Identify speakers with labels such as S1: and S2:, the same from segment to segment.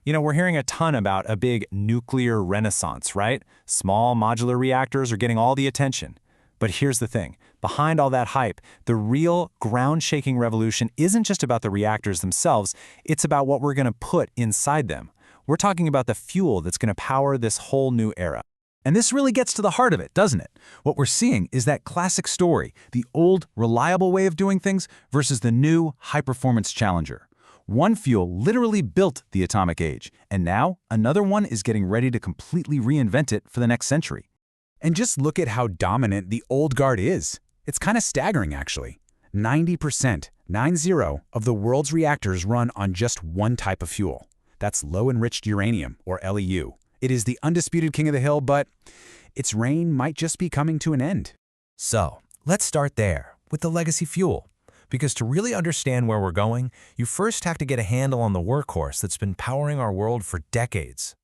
S1: We're hearing a ton about a big nuclear renaissance, right? Small modular reactors are getting all the attention. But here's the thing. Behind all that hype, the real ground-shaking revolution isn't just about the reactors themselves, it's about what we're going to put inside them. We're talking about the fuel that's going to power this whole new era.
S2: And this really gets to the heart of it, doesn't it? What we're seeing is that classic story, the old, reliable way of doing things versus the new, high-performance challenger. One fuel literally built the atomic age, and now another one is getting ready to completely reinvent it for the next century. And just look at how dominant the old guard is. It's kind of staggering, actually. 90%, 90, of the world's reactors run on just one type of fuel. That's low-enriched uranium, or LEU. It is the undisputed king of the hill, but its reign might just be coming to an end.
S3: So, let's start there, with the legacy fuel. Because to really understand where we're going, you first have to get a handle on the workhorse that's been powering our world for decades.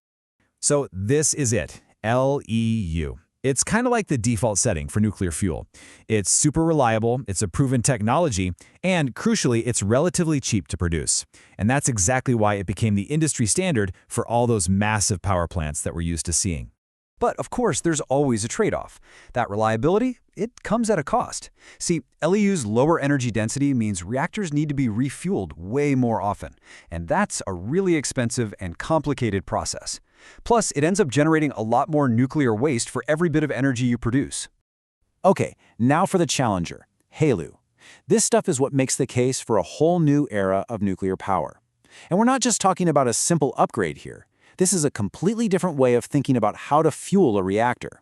S2: So this is it, LEU. It's kind of like the default setting for nuclear fuel. It's super reliable, it's a proven technology, and crucially, it's relatively cheap to produce. And that's exactly why it became the industry standard for all those massive power plants that we're used to seeing.
S4: But of course, there's always a trade-off. That reliability, it comes at a cost. See, LEU's lower energy density means reactors need to be refueled way more often. And that's a really expensive and complicated process. Plus, it ends up generating a lot more nuclear waste for every bit of energy you produce.
S1: Okay, now for the challenger, HALEU. This stuff is what makes the case for a whole new era of nuclear power. And we're not just talking about a simple upgrade here. This is a completely different way of thinking about how to fuel a reactor.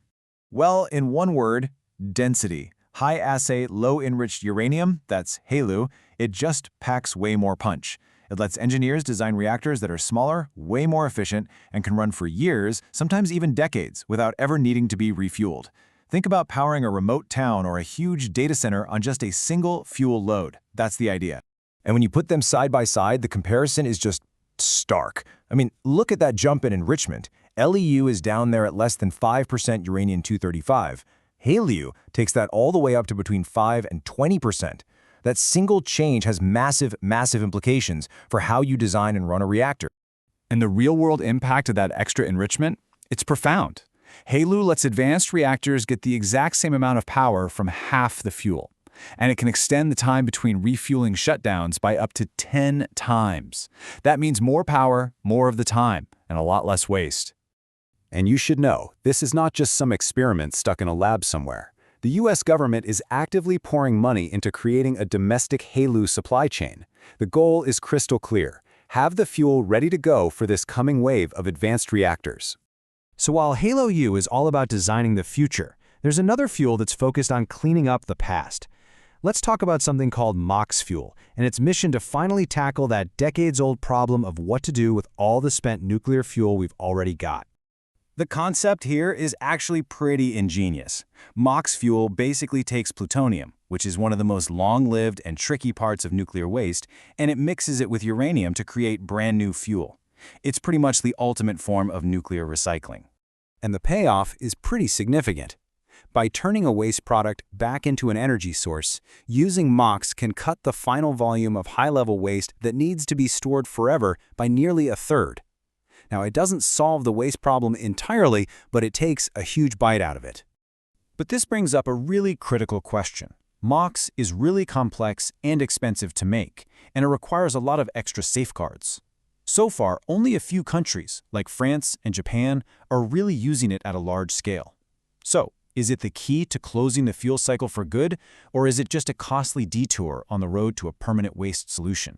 S1: Well, in one word, density. High-assay, low-enriched uranium, that's HALEU, it just packs way more punch. It lets engineers design reactors that are smaller, way more efficient, and can run for years, sometimes even decades, without ever needing to be refueled. Think about powering a remote town or a huge data center on just a single fuel load. That's the idea.
S3: And when you put them side by side, the comparison is just stark. I mean, look at that jump in enrichment. LEU is down there at less than 5% uranium-235. HALEU takes that all the way up to between 5 and 20%. That single change has massive, massive implications for how you design and run a reactor.
S2: And the real-world impact of that extra enrichment? It's profound. HALEU lets advanced reactors get the exact same amount of power from half the fuel. And it can extend the time between refueling shutdowns by up to 10 times. That means more power, more of the time, and a lot less waste.
S4: And you should know, this is not just some experiment stuck in a lab somewhere. The US government is actively pouring money into creating a domestic HALEU supply chain. The goal is crystal clear: have the fuel ready to go for this coming wave of advanced reactors.
S3: So while HALEU is all about designing the future, there's another fuel that's focused on cleaning up the past. Let's talk about something called MOX fuel and its mission to finally tackle that decades-old problem of what to do with all the spent nuclear fuel we've already got.
S1: The concept here is actually pretty ingenious. MOX fuel basically takes plutonium, which is one of the most long-lived and tricky parts of nuclear waste, and it mixes it with uranium to create brand new fuel. It's pretty much the ultimate form of nuclear recycling.
S4: And the payoff is pretty significant. By turning a waste product back into an energy source, using MOX can cut the final volume of high-level waste that needs to be stored forever by nearly a third. Now, it doesn't solve the waste problem entirely, but it takes a huge bite out of it.
S1: But this brings up a really critical question. MOX is really complex and expensive to make, and it requires a lot of extra safeguards. So far, only a few countries, like France and Japan, are really using it at a large scale. So, is it the key to closing the fuel cycle for good, or is it just a costly detour on the road to a permanent waste solution?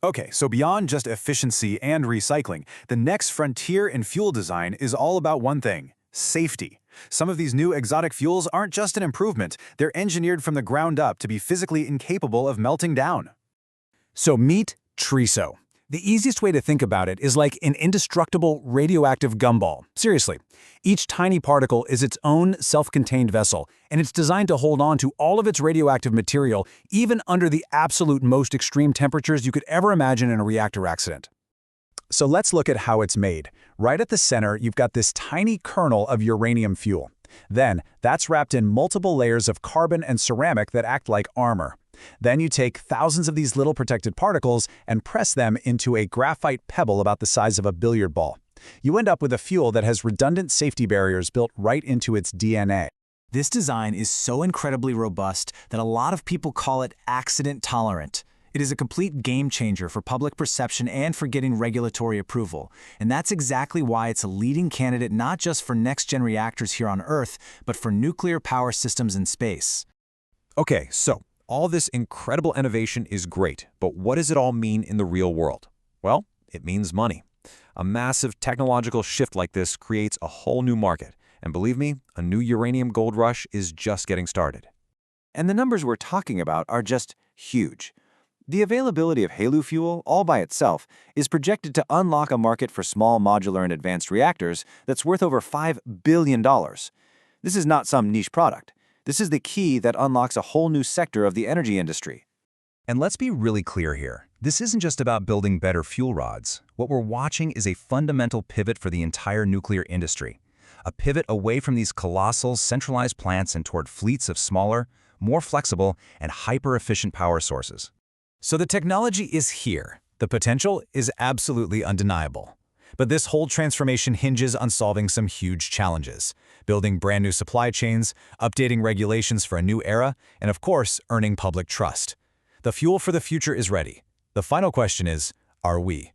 S5: Okay, so beyond just efficiency and recycling, the next frontier in fuel design is all about one thing: safety. Some of these new exotic fuels aren't just an improvement, they're engineered from the ground up to be physically incapable of melting down.
S2: So meet TRISO. The easiest way to think about it is like an indestructible radioactive gumball. Seriously, each tiny particle is its own self-contained vessel, and it's designed to hold on to all of its radioactive material, even under the absolute most extreme temperatures you could ever imagine in a reactor accident. So let's look at how it's made. Right at the center, you've got this tiny kernel of uranium fuel. Then, that's wrapped in multiple layers of carbon and ceramic that act like armor. Then you take thousands of these little protected particles and press them into a graphite pebble about the size of a billiard ball. You end up with a fuel that has redundant safety barriers built right into its DNA.
S1: This design is so incredibly robust that a lot of people call it accident tolerant. It is a complete game changer for public perception and for getting regulatory approval. And that's exactly why it's a leading candidate not just for next-gen reactors here on Earth, but for nuclear power systems in space.
S6: Okay, so all this incredible innovation is great, but what does it all mean in the real world? Well, it means money. A massive technological shift like this creates a whole new market. And believe me, a new uranium gold rush is just getting started.
S7: And the numbers we're talking about are just huge. The availability of HALEU fuel, all by itself, is projected to unlock a market for small modular and advanced reactors that's worth over $5 billion. This is not some niche product. This is the key that unlocks a whole new sector of the energy industry.
S4: And let's be really clear here. This isn't just about building better fuel rods. What we're watching is a fundamental pivot for the entire nuclear industry. A pivot away from these colossal, centralized plants and toward fleets of smaller, more flexible, and hyper-efficient power sources.
S2: So the technology is here. The potential is absolutely undeniable. But this whole transformation hinges on solving some huge challenges: building brand new supply chains, updating regulations for a new era, and of course, earning public trust. The fuel for the future is ready. The final question is, are we?